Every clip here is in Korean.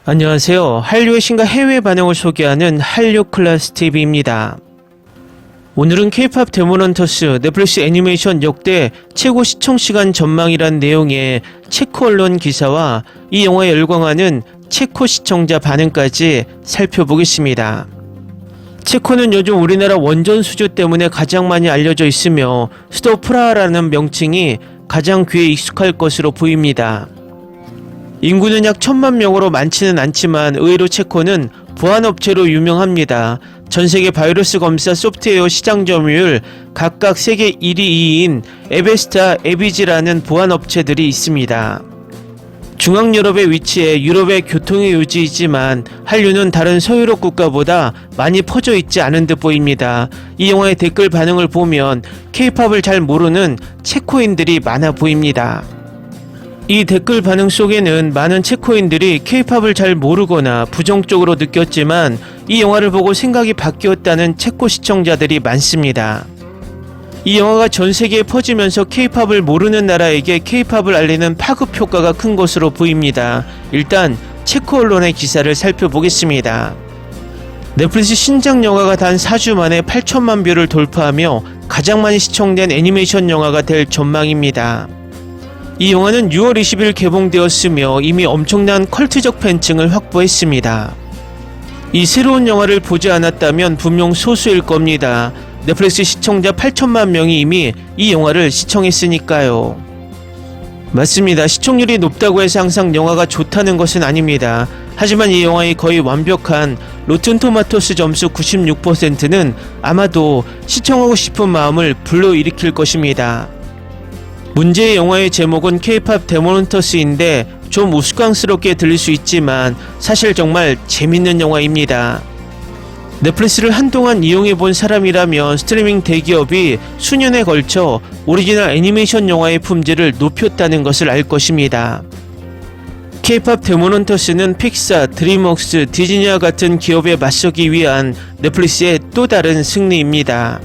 안녕하세요. 한류의 신과 해외 반응을 소개하는 한류 클래스 TV입니다. 오늘은 K-POP 데몬헌터스 넷플릭스 애니메이션 역대 최고 시청시간 전망이란 내용의 체코 언론 기사와 이 영화에 열광하는 체코 시청자 반응까지 살펴보겠습니다. 체코는 요즘 우리나라 원전 수주 때문에 가장 많이 알려져 있으며 수도 프라하라는 명칭이 가장 귀에 익숙할 것으로 보입니다. 인구는 약 1000만 명으로 많지는 않지만 의외로 체코는 보안업체로 유명합니다. 전세계 바이러스 검사 소프트웨어 시장 점유율 각각 세계 1위, 2위인 에베스타, 에비지라는 보안업체들이 있습니다. 중앙유럽에 위치해 유럽의 교통의 요지이지만 한류는 다른 서유럽 국가보다 많이 퍼져 있지 않은 듯 보입니다. 이 영화의 댓글 반응을 보면 K-POP을 잘 모르는 체코인들이 많아 보입니다. 이 댓글 반응 속에는 많은 체코인들이 K-POP을 잘 모르거나 부정적으로 느꼈지만 이 영화를 보고 생각이 바뀌었다는 체코 시청자들이 많습니다. 이 영화가 전 세계에 퍼지면서 K-POP을 모르는 나라에게 K-POP을 알리는 파급 효과가 큰 것으로 보입니다. 일단 체코 언론의 기사를 살펴보겠습니다. 넷플릭스 신작 영화가 단 4주 만에 8천만 뷰를 돌파하며 가장 많이 시청된 애니메이션 영화가 될 전망입니다. 이 영화는 6월 20일 개봉되었으며 이미 엄청난 컬트적 팬층을 확보했습니다. 이 새로운 영화를 보지 않았다면 분명 소수일 겁니다. 넷플릭스 시청자 8천만 명이 이미 이 영화를 시청했으니까요. 맞습니다. 시청률이 높다고 해서 항상 영화가 좋다는 것은 아닙니다. 하지만 이 영화의 거의 완벽한 로튼 토마토스 점수 96%는 아마도 시청하고 싶은 마음을 불러일으킬 것입니다. 문제의 영화의 제목은 K-POP 데몬헌터스인데 좀 우스꽝스럽게 들릴 수 있지만 사실 정말 재밌는 영화입니다. 넷플릭스를 한동안 이용해본 사람이라면 스트리밍 대기업이 수년에 걸쳐 오리지널 애니메이션 영화의 품질을 높였다는 것을 알 것입니다. K-POP 데몬헌터스는 픽사, 드림웍스, 디즈니와 같은 기업에 맞서기 위한 넷플릭스의 또 다른 승리입니다.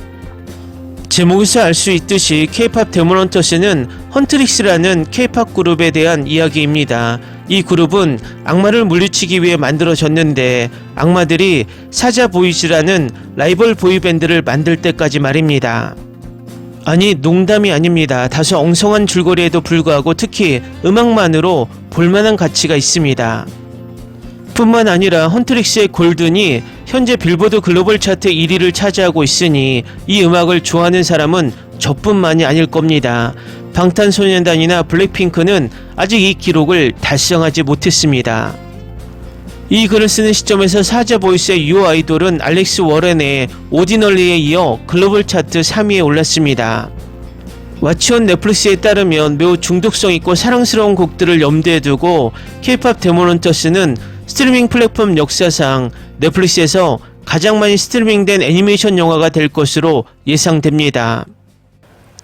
제목에서 알 수 있듯이 K-POP 데몬헌터스는 헌트릭스라는 K-POP 그룹에 대한 이야기입니다. 이 그룹은 악마를 물리치기 위해 만들어졌는데 악마들이 사자 보이즈라는 라이벌 보이밴드를 만들 때까지 말입니다. 아니, 농담이 아닙니다. 다소 엉성한 줄거리에도 불구하고 특히 음악만으로 볼만한 가치가 있습니다. 뿐만 아니라 헌트릭스의 골든이 현재 빌보드 글로벌 차트 1위를 차지하고 있으니 이 음악을 좋아하는 사람은 저뿐만이 아닐 겁니다. 방탄소년단이나 블랙핑크는 아직 이 기록을 달성하지 못했습니다. 이 글을 쓰는 시점에서 사자 보이스의 유어 아이돌은 알렉스 워렌의 오디널리에 이어 글로벌 차트 3위에 올랐습니다. 와치온 넷플릭스에 따르면 매우 중독성 있고 사랑스러운 곡들을 염두에 두고 K-POP 데몬헌터스는 스트리밍 플랫폼 역사상 넷플릭스에서 가장 많이 스트리밍된 애니메이션 영화가 될 것으로 예상됩니다.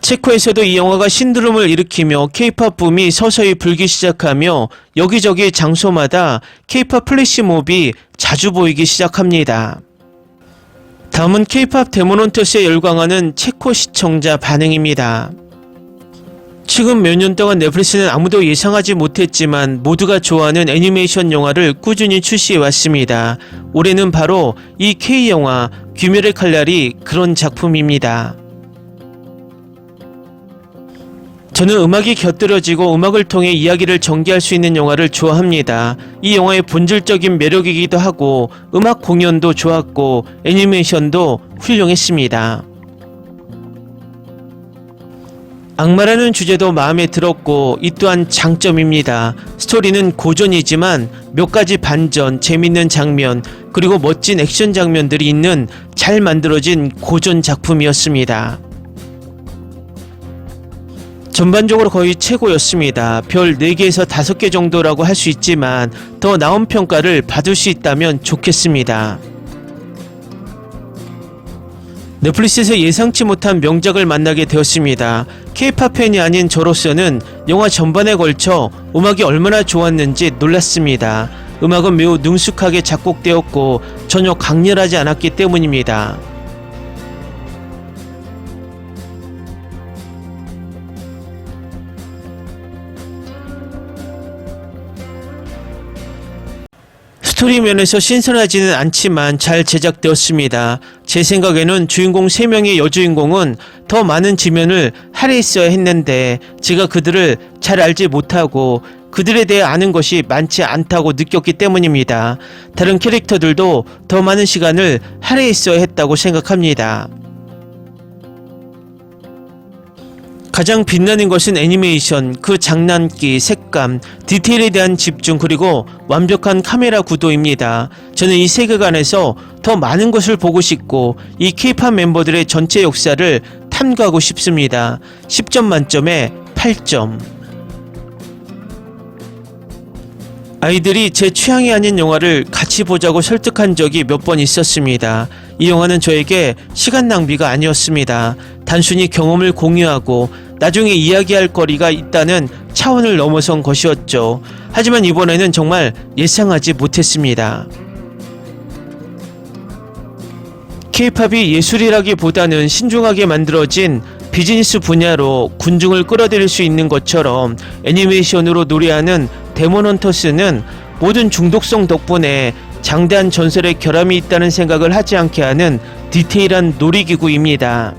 체코에서도 이 영화가 신드롬을 일으키며 K-POP 붐이 서서히 불기 시작하며 여기저기 장소마다 K-POP 플래시몹이 자주 보이기 시작합니다. 다음은 K-POP 데몬헌터스에 열광하는 체코 시청자 반응입니다. 지금 몇 년 동안 넷플릭스는 아무도 예상하지 못했지만 모두가 좋아하는 애니메이션 영화를 꾸준히 출시해왔습니다. 올해는 바로 이 K영화 귀멸의 칼날이 그런 작품입니다. 저는 음악이 곁들여지고 음악을 통해 이야기를 전개할 수 있는 영화를 좋아합니다. 이 영화의 본질적인 매력이기도 하고 음악 공연도 좋았고 애니메이션도 훌륭했습니다. 악마라는 주제도 마음에 들었고 이 또한 장점입니다. 스토리는 고전이지만 몇 가지 반전, 재밌는 장면, 그리고 멋진 액션 장면들이 있는 잘 만들어진 고전 작품이었습니다. 전반적으로 거의 최고였습니다. 별 4개에서 5개 정도라고 할 수 있지만 더 나은 평가를 받을 수 있다면 좋겠습니다. 넷플릭스에서 예상치 못한 명작을 만나게 되었습니다. K-POP 팬이 아닌 저로서는 영화 전반에 걸쳐 음악이 얼마나 좋았는지 놀랐습니다. 음악은 매우 능숙하게 작곡되었고 전혀 강렬하지 않았기 때문입니다. 스토리 면에서 신선하지는 않지만 잘 제작되었습니다. 제 생각에는 주인공 3명의 여주인공은 더 많은 지면을 할애했어야 했는데 제가 그들을 잘 알지 못하고 그들에 대해 아는 것이 많지 않다고 느꼈기 때문입니다. 다른 캐릭터들도 더 많은 시간을 할애했어야 했다고 생각합니다. 가장 빛나는 것은 애니메이션, 그 장난기, 색감, 디테일에 대한 집중 그리고 완벽한 카메라 구도입니다. 저는 이 세계관에서 더 많은 것을 보고 싶고 이 K-팝 멤버들의 전체 역사를 탐구하고 싶습니다. 10점 만점에 8점. 아이들이 제 취향이 아닌 영화를 같이 보자고 설득한 적이 몇 번 있었습니다. 이 영화는 저에게 시간 낭비가 아니었습니다. 단순히 경험을 공유하고 나중에 이야기할 거리가 있다는 차원을 넘어선 것이었죠. 하지만 이번에는 정말 예상하지 못했습니다. K-팝이 예술이라기보다는 신중하게 만들어진 비즈니스 분야로 군중을 끌어들일 수 있는 것처럼 애니메이션으로 노래하는 데몬헌터스는 모든 중독성 덕분에 장대한 전설의 결함이 있다는 생각을 하지 않게 하는 디테일한 놀이기구입니다.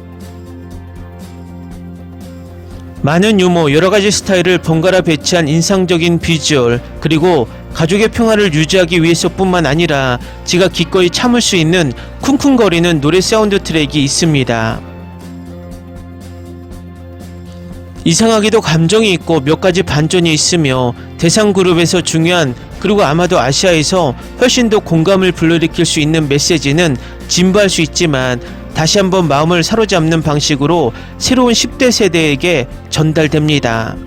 많은 유머, 여러가지 스타일을 번갈아 배치한 인상적인 비주얼, 그리고 가족의 평화를 유지하기 위해서뿐만 아니라 제가 기꺼이 참을 수 있는 쿵쿵거리는 노래 사운드 트랙이 있습니다. 이상하게도 감정이 있고 몇 가지 반전이 있으며 대상 그룹에서 중요한 그리고 아마도 아시아에서 훨씬 더 공감을 불러일으킬 수 있는 메시지는 진부할 수 있지만 다시 한번 마음을 사로잡는 방식으로 새로운 10대 세대에게 전달됩니다.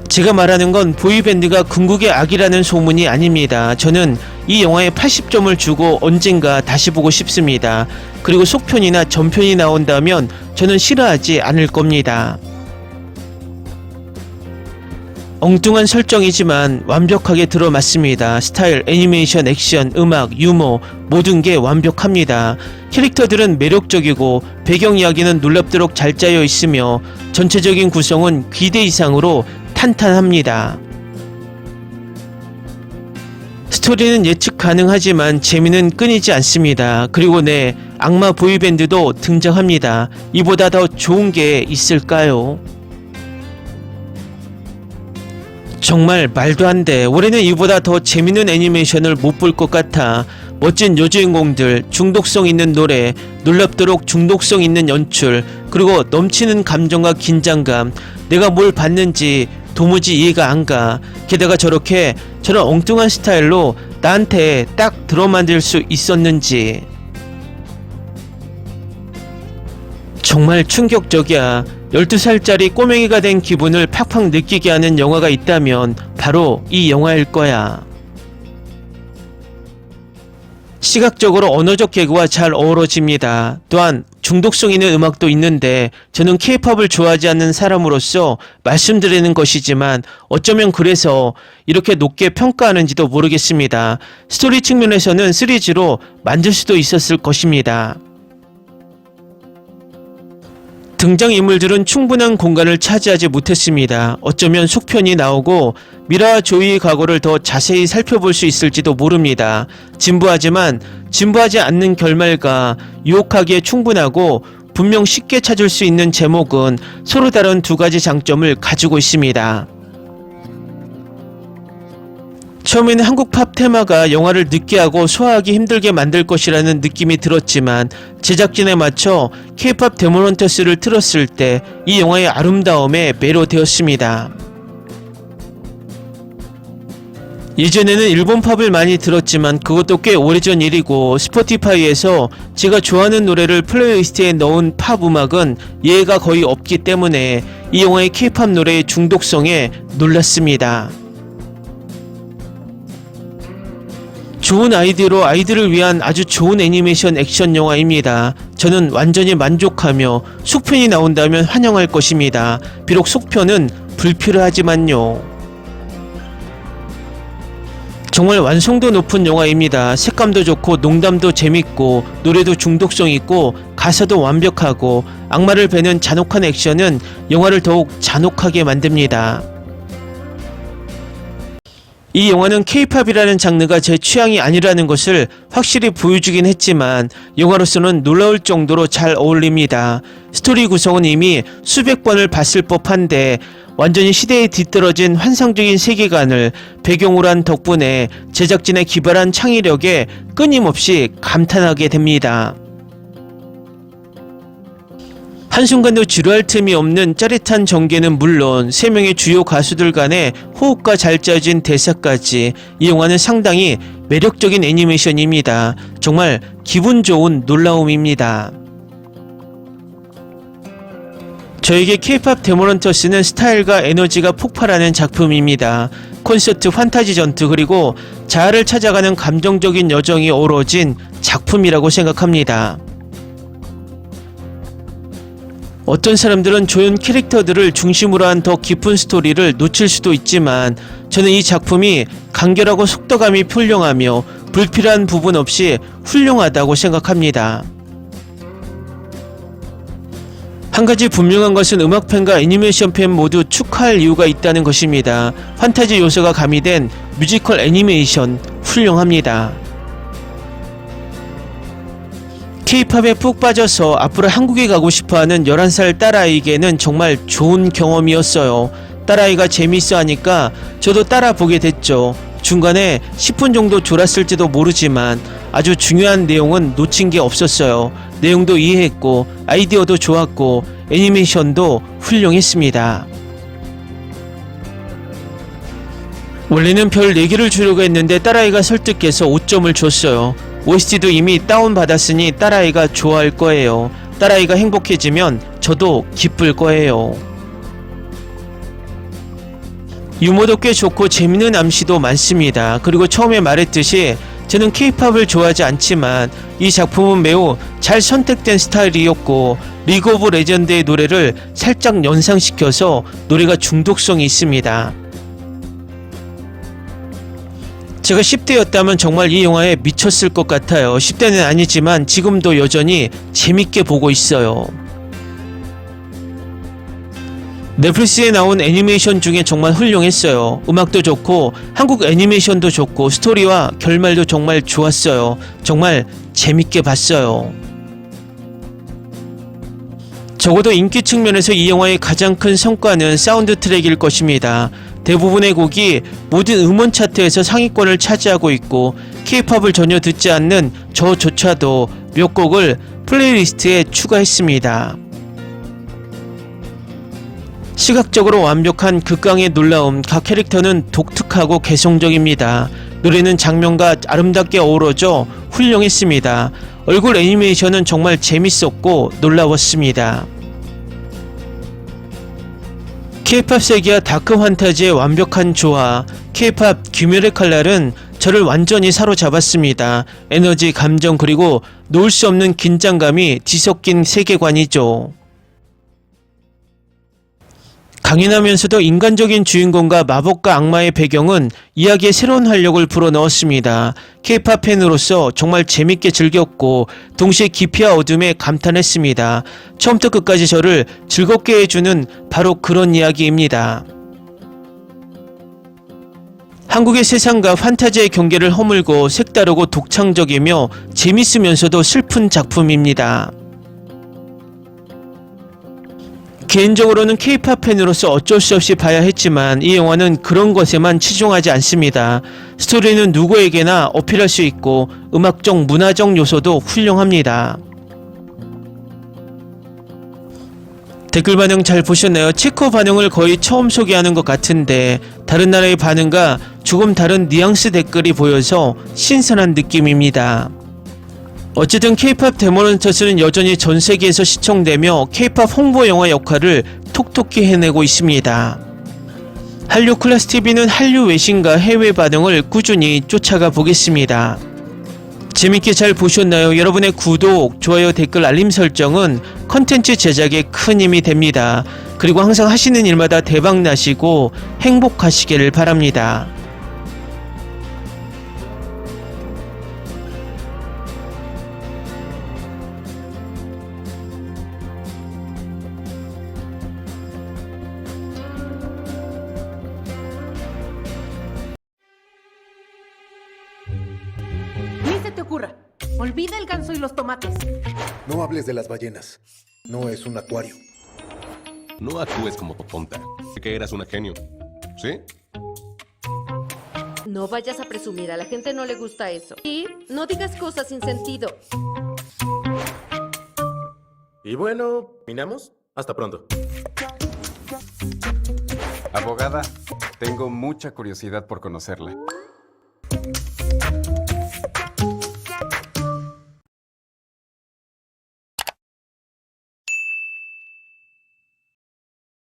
제가 말하는 건 보이밴드가 궁극의 악이라는 소문이 아닙니다. 저는 이 영화에 80점을 주고 언젠가 다시 보고 싶습니다. 그리고 속편이나 전편이 나온다면 저는 싫어하지 않을 겁니다. 엉뚱한 설정이지만 완벽하게 들어맞습니다. 스타일, 애니메이션, 액션, 음악, 유머 모든 게 완벽합니다. 캐릭터들은 매력적이고 배경 이야기는 놀랍도록 잘 짜여 있으며 전체적인 구성은 기대 이상으로 탄탄합니다. 스토리는 예측 가능하지만 재미는 끊이지 않습니다. 그리고 네, 악마 보이밴드도 등장합니다. 이보다 더 좋은 게 있을까요? 정말 말도 안 돼. 올해는 이보다 더 재밌는 애니메이션을 못 볼 것 같아. 멋진 여주인공들, 중독성 있는 노래, 놀랍도록 중독성 있는 연출, 그리고 넘치는 감정과 긴장감. 내가 뭘 봤는지 도무지 이해가 안 가. 게다가 저런 엉뚱한 스타일로 나한테 딱 들어만들 수 있었는지. 정말 충격적이야. 12살짜리 꼬맹이가 된 기분을 팍팍 느끼게 하는 영화가 있다면 바로 이 영화일 거야. 시각적으로 언어적 개그와 잘 어우러집니다. 또한 중독성 있는 음악도 있는데 저는 K-팝을 좋아하지 않는 사람으로서 말씀드리는 것이지만 어쩌면 그래서 이렇게 높게 평가하는지도 모르겠습니다. 스토리 측면에서는 시리즈로 만들 수도 있었을 것입니다. 등장인물들은 충분한 공간을 차지하지 못했습니다. 어쩌면 속편이 나오고 미라와 조이의 과거를 더 자세히 살펴볼 수 있을지도 모릅니다. 진부하지만 진부하지 않는 결말과 유혹하기에 충분하고 분명 쉽게 찾을 수 있는 제목은 서로 다른 두 가지 장점을 가지고 있습니다. 처음에는 한국 팝 테마가 영화를 느끼하고 소화하기 힘들게 만들 것이라는 느낌이 들었지만 제작진에 맞춰 K-팝 데몬헌터스를 틀었을 때 이 영화의 아름다움에 매료되었습니다. 예전에는 일본 팝을 많이 들었지만 그것도 꽤 오래전 일이고 스포티파이에서 제가 좋아하는 노래를 플레이리스트에 넣은 팝 음악은 예외가 거의 없기 때문에 이 영화의 K-팝 노래의 중독성에 놀랐습니다. 좋은 아이디어로 아이들을 위한 아주 좋은 애니메이션 액션 영화입니다. 저는 완전히 만족하며 속편이 나온다면 환영할 것입니다. 비록 속편은 불필요하지만요. 정말 완성도 높은 영화입니다. 색감도 좋고 농담도 재밌고 노래도 중독성 있고 가사도 완벽하고 악마를 베는 잔혹한 액션은 영화를 더욱 잔혹하게 만듭니다. 이 영화는 K-팝이라는 장르가 제 취향이 아니라는 것을 확실히 보여주긴 했지만 영화로서는 놀라울 정도로 잘 어울립니다. 스토리 구성은 이미 수백 번을 봤을 법한데 완전히 시대에 뒤떨어진 환상적인 세계관을 배경으로 한 덕분에 제작진의 기발한 창의력에 끊임없이 감탄하게 됩니다. 한순간도 지루할 틈이 없는 짜릿한 전개는 물론 3명의 주요 가수들 간의 호흡과 잘 짜진 대사까지 이 영화는 상당히 매력적인 애니메이션입니다. 정말 기분 좋은 놀라움입니다. 저에게 K-팝 데모넌터스는 스타일과 에너지가 폭발하는 작품입니다. 콘서트, 판타지 전투 그리고 자아를 찾아가는 감정적인 여정이 어우러진 작품이라고 생각합니다. 어떤 사람들은 조연 캐릭터들을 중심으로 한 더 깊은 스토리를 놓칠 수도 있지만 저는 이 작품이 간결하고 속도감이 훌륭하며 불필요한 부분 없이 훌륭하다고 생각합니다. 한 가지 분명한 것은 음악팬과 애니메이션 팬 모두 축하할 이유가 있다는 것입니다. 판타지 요소가 가미된 뮤지컬 애니메이션 훌륭합니다. K-팝에 푹 빠져서 앞으로 한국에 가고 싶어하는 11살 딸아이에게는 정말 좋은 경험이었어요. 딸아이가 재미있어 하니까 저도 따라 보게 됐죠. 중간에 10분 정도 졸았을지도 모르지만 아주 중요한 내용은 놓친 게 없었어요. 내용도 이해했고 아이디어도 좋았고 애니메이션도 훌륭했습니다. 원래는 별 4개를 주려고 했는데 딸아이가 설득해서 5점을 줬어요. OST도 이미 다운받았으니 딸아이가 좋아할 거예요. 딸아이가 행복해지면 저도 기쁠 거예요. 유머도 꽤 좋고 재밌는 암시도 많습니다. 그리고 처음에 말했듯이 저는 K-팝을 좋아하지 않지만 이 작품은 매우 잘 선택된 스타일이었고 리그 오브 레전드의 노래를 살짝 연상시켜서 노래가 중독성이 있습니다. 제가 10대였다면 정말 이 영화에 미쳤을 것 같아요. 10대는 아니지만 지금도 여전히 재밌게 보고 있어요. 넷플릭스에 나온 애니메이션 중에 정말 훌륭했어요. 음악도 좋고 한국 애니메이션도 좋고 스토리와 결말도 정말 좋았어요. 정말 재밌게 봤어요. 적어도 인기 측면에서 이 영화의 가장 큰 성과는 사운드 트랙일 것입니다. 대부분의 곡이 모든 음원 차트에서 상위권을 차지하고 있고 K-팝을 전혀 듣지 않는 저조차도 몇 곡을 플레이리스트에 추가했습니다. 시각적으로 완벽한 극강의 놀라움, 각 캐릭터는 독특하고 개성적입니다. 노래는 장면과 아름답게 어우러져 훌륭했습니다. 얼굴 애니메이션은 정말 재밌었고 놀라웠습니다. K-팝 세계와 다크 환타지의 완벽한 조화, K-팝 귀멸의 칼날은 저를 완전히 사로잡았습니다. 에너지, 감정 그리고 놓을 수 없는 긴장감이 뒤섞인 세계관이죠. 강인하면서도 인간적인 주인공과 마법과 악마의 배경은 이야기에 새로운 활력을 불어넣었습니다. K-팝 팬으로서 정말 재밌게 즐겼고 동시에 깊이와 어둠에 감탄했습니다. 처음부터 끝까지 저를 즐겁게 해주는 바로 그런 이야기입니다. 한국의 세상과 판타지의 경계를 허물고 색다르고 독창적이며 재밌으면서도 슬픈 작품입니다. 개인적으로는 K-팝 팬으로서 어쩔 수 없이 봐야 했지만 이 영화는 그런 것에만 치중하지 않습니다. 스토리는 누구에게나 어필할 수 있고 음악적, 문화적 요소도 훌륭합니다. 댓글 반응 잘 보셨나요? 체코 반응을 거의 처음 소개하는 것 같은데 다른 나라의 반응과 조금 다른 뉘앙스 댓글이 보여서 신선한 느낌입니다. 어쨌든 K-팝 데모넌터스는 여전히 전 세계에서 시청되며 K-팝 홍보 영화 역할을 톡톡히 해내고 있습니다. 한류 클래스 TV는 한류 외신과 해외 반응을 꾸준히 쫓아가 보겠습니다. 재밌게 잘 보셨나요? 여러분의 구독, 좋아요, 댓글, 알림 설정은 컨텐츠 제작에 큰 힘이 됩니다. 그리고 항상 하시는 일마다 대박 나시고 행복하시기를 바랍니다. ocurra. Olvida el ganso y los tomates. No hables de las ballenas. No es un acuario. No actúes como tonta. Que eras una genio. ¿Sí? No vayas a presumir, a la gente no le gusta eso. Y no digas cosas sin sentido. Y bueno, ¿terminamos? Hasta pronto. Abogada, tengo mucha curiosidad por conocerla.